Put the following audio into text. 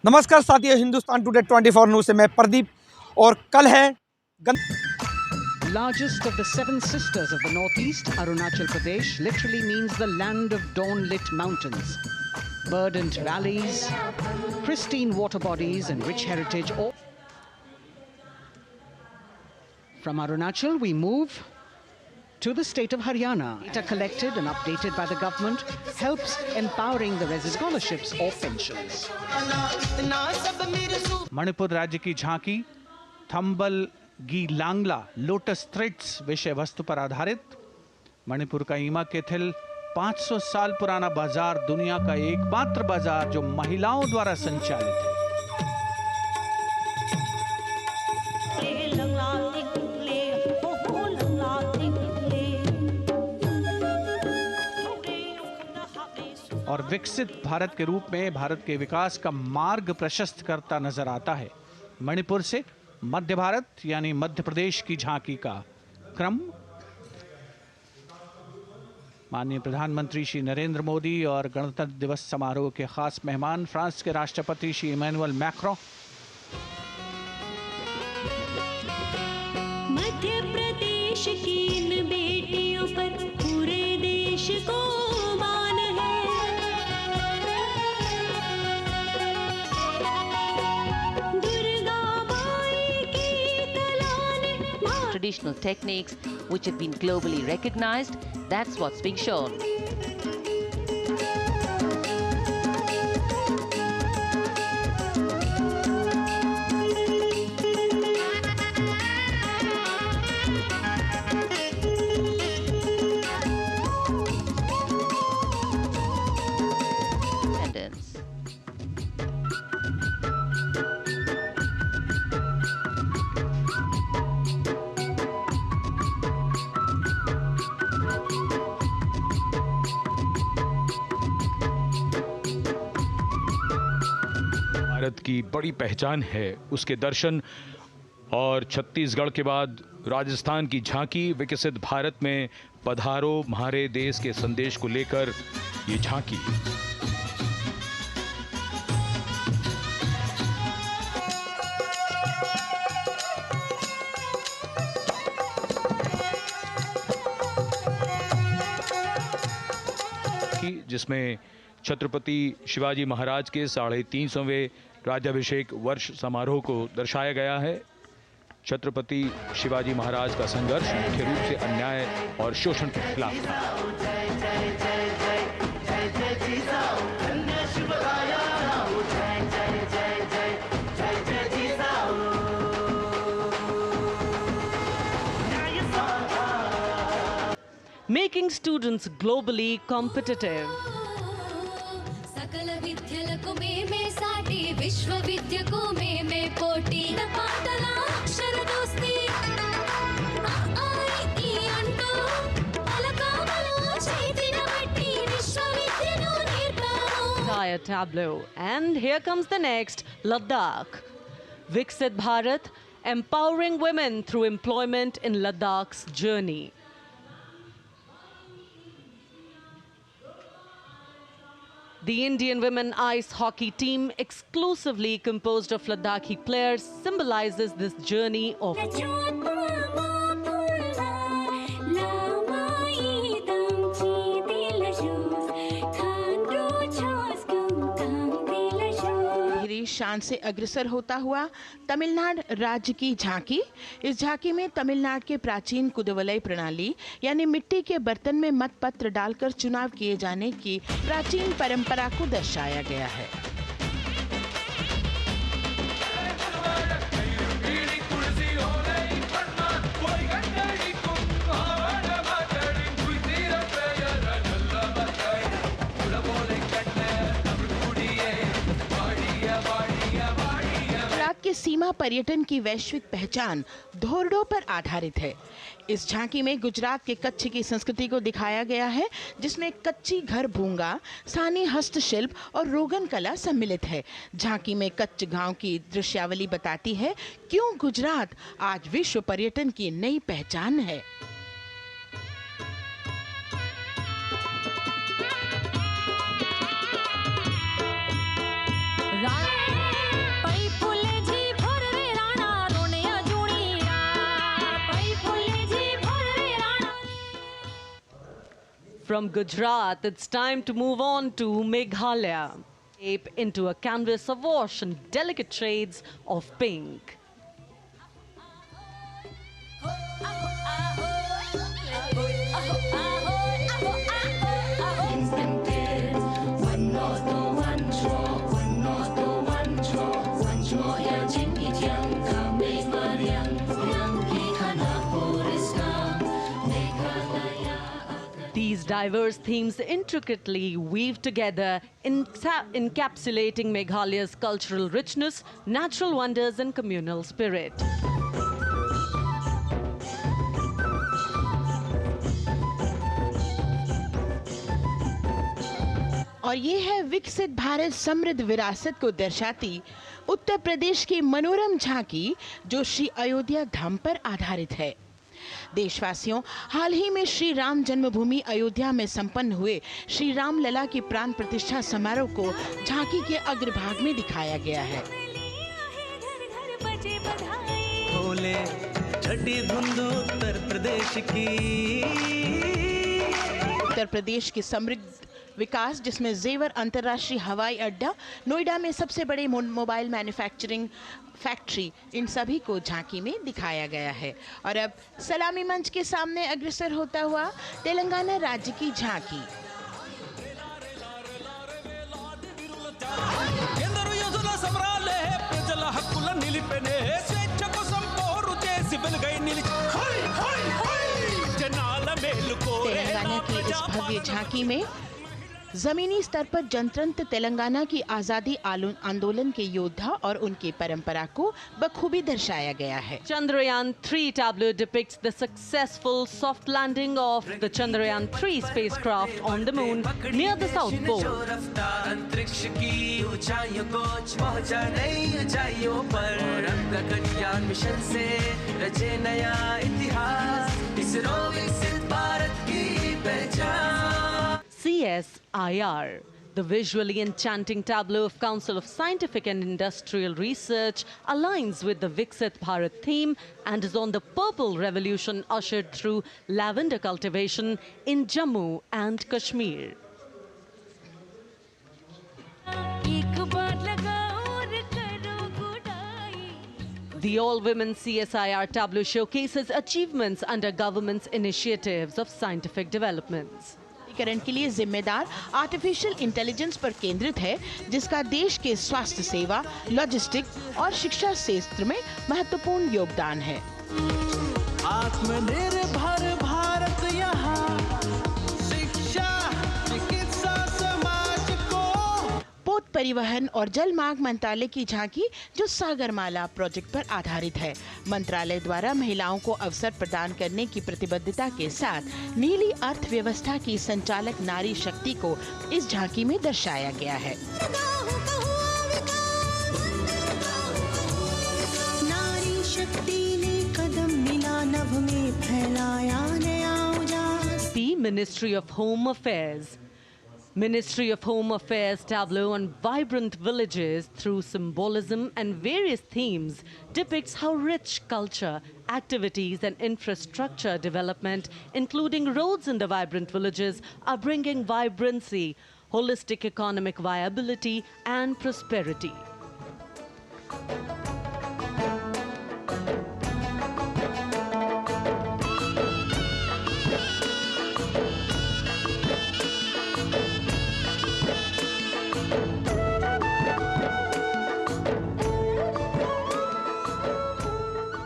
नमस्कार साथियों, Hindustan today 24 news से मैं प्रदीप। और कल है Largest of the seven sisters of the Northeast, Arunachal Pradesh literally means the land of dawn-lit mountains. Verdant valleys, pristine water bodies and rich heritage. From Arunachal, we move to the state of Haryana. Data collected and updated by the government helps empowering the residents scholarships or pensions. Manipur राज्य की झांकी थंबल गी लांगला lotus threads विषय वस्तु पर आधारित। मणिपुर का ईमा केथिल 500 साल पुराना बाजार दुनिया का एकमात्र बाजार जो महिलाओं द्वारा संचालित है। और विकसित भारत के रूप में भारत के विकास का मार्ग प्रशस्त करता नजर आता है। मणिपुर से मध्य भारत यानी मध्य प्रदेश की झांकी का क्रम। माननीय प्रधानमंत्री श्री नरेंद्र मोदी और गणतंत्र दिवस समारोह के खास मेहमान फ्रांस के राष्ट्रपति श्री इमैनुअल मैक्रों। मध्य प्रदेश की इन बेटियों पर पूरे देश को मान है। Traditional techniques which have been globally recognized, that's what's being shown. Bharat की बड़ी पहचान है उसके दर्शन। और छत्तीसगढ़ के बाद राजस्थान की झांकी विकसित भारत में पधारो म्हारे देश के संदेश को लेकर ये झांकी। जिसमें छत्रपति शिवाजी महाराज के 350वें राज्याभिषेक वर्ष समारोह को दर्शाया गया है। छत्रपति शिवाजी महाराज का संघर्ष मुख्य रूप से अन्याय और शोषण के खिलाफ था। Making students globally competitive. सकल विद्यलको में साटी विश्वविद्यको में पोटी पाटला अक्षर दोस्ती अंटू पलकामलो చేతిన బట్టి విశ్వవిద్యను నేర్పాను. Entire tableau. And here comes the next, Ladakh. Viksit Bharat, empowering women through employment in Ladakh's journey. The Indian women ice hockey team, exclusively composed of Ladakhi players, symbolizes this journey of शान से अग्रसर होता हुआ तमिलनाडु राज्य की झांकी। इस झांकी में तमिलनाडु के प्राचीन कुदवलई प्रणाली यानी मिट्टी के बर्तन में मतपत्र डालकर चुनाव किए जाने की प्राचीन परंपरा को दर्शाया गया है। के सीमा पर्यटन की वैश्विक पहचान धोरडो पर आधारित है। इस झांकी में गुजरात के कच्छ की संस्कृति को दिखाया गया है, जिसमें कच्ची घर भूंगा, स्थानीय हस्तशिल्प और रोगन कला सम्मिलित है। झांकी में कच्छ गांव की दृश्यावली बताती है क्यों गुजरात आज विश्व पर्यटन की नई पहचान है। Ram From Gujarat, it's time to move on to Meghalaya. Shape into a canvas awash in delicate shades of pink. These diverse themes intricately weave together, encapsulating Meghalaya's cultural richness, natural wonders, and communal spirit. और ये है विकसित भारत समृद्ध विरासत को दर्शाती उत्तर प्रदेश की मनोरम झांकी, जो श्री अयोध्या धाम पर आधारित है। देशवासियों, हाल ही में श्री राम जन्मभूमि अयोध्या में संपन्न हुए श्री राम लला की प्राण प्रतिष्ठा समारोह को झांकी के अग्रभाग में दिखाया गया है। बोले छठी धुंध उत्तर प्रदेश की, उत्तर प्रदेश की समृद्ध विकास, जिसमें जेवर अंतर्राष्ट्रीय हवाई अड्डा, नोएडा में सबसे बड़े मोबाइल मैन्युफैक्चरिंग फैक्ट्री, इन सभी को झांकी में दिखाया गया है। और अब सलामी मंच के सामने अग्रसर होता हुआ तेलंगाना राज्य की झांकी। तेलंगाना की इस भव्य झांकी में जमीनी स्तर पर जनतंत्र तेलंगाना की आजादी आंदोलन के योद्धा और उनकी परंपरा को बखूबी दर्शाया गया है। Chandrayaan 3 tableau depicts the successful soft landing of the Chandrayaan 3 spacecraft on the moon near the South Pole. अंतरिक्ष की ऊंचाइयों को पहुंचा नई ऊंचाइयों पर, गगनयान मिशन से रचे नया इतिहास, इसरो विकसित भारत की पहचान। CSIR, the visually enchanting tableau of Council of Scientific and Industrial Research, aligns with the Viksit Bharat theme and is on the purple revolution ushered through lavender cultivation in Jammu and Kashmir. The all-women CSIR tableau showcases achievements under government's initiatives of scientific developments. करण के लिए जिम्मेदार artificial intelligence पर केंद्रित है, जिसका देश के स्वास्थ्य सेवा, लॉजिस्टिक्स और शिक्षा क्षेत्र में महत्वपूर्ण योगदान है। आत्मनिर्भर भारत यहाँ शिक्षा, चिकित्सा, समाज को। पोत परिवहन और जल मार्ग मंत्रालय की झांकी, जो सागरमाला प्रोजेक्ट पर आधारित है। मंत्रालय द्वारा महिलाओं को अवसर प्रदान करने की प्रतिबद्धता के साथ नीली अर्थव्यवस्था की संचालक नारी शक्ति को इस झांकी में दर्शाया गया है। नारी शक्ति ने कदम मिला नभ में फैलाया नया उजास। The Ministry of Home Affairs. Ministry of Home Affairs tableau on vibrant villages through symbolism and various themes depicts how rich culture, activities and infrastructure development, including roads in the vibrant villages, are bringing vibrancy, holistic economic viability and prosperity.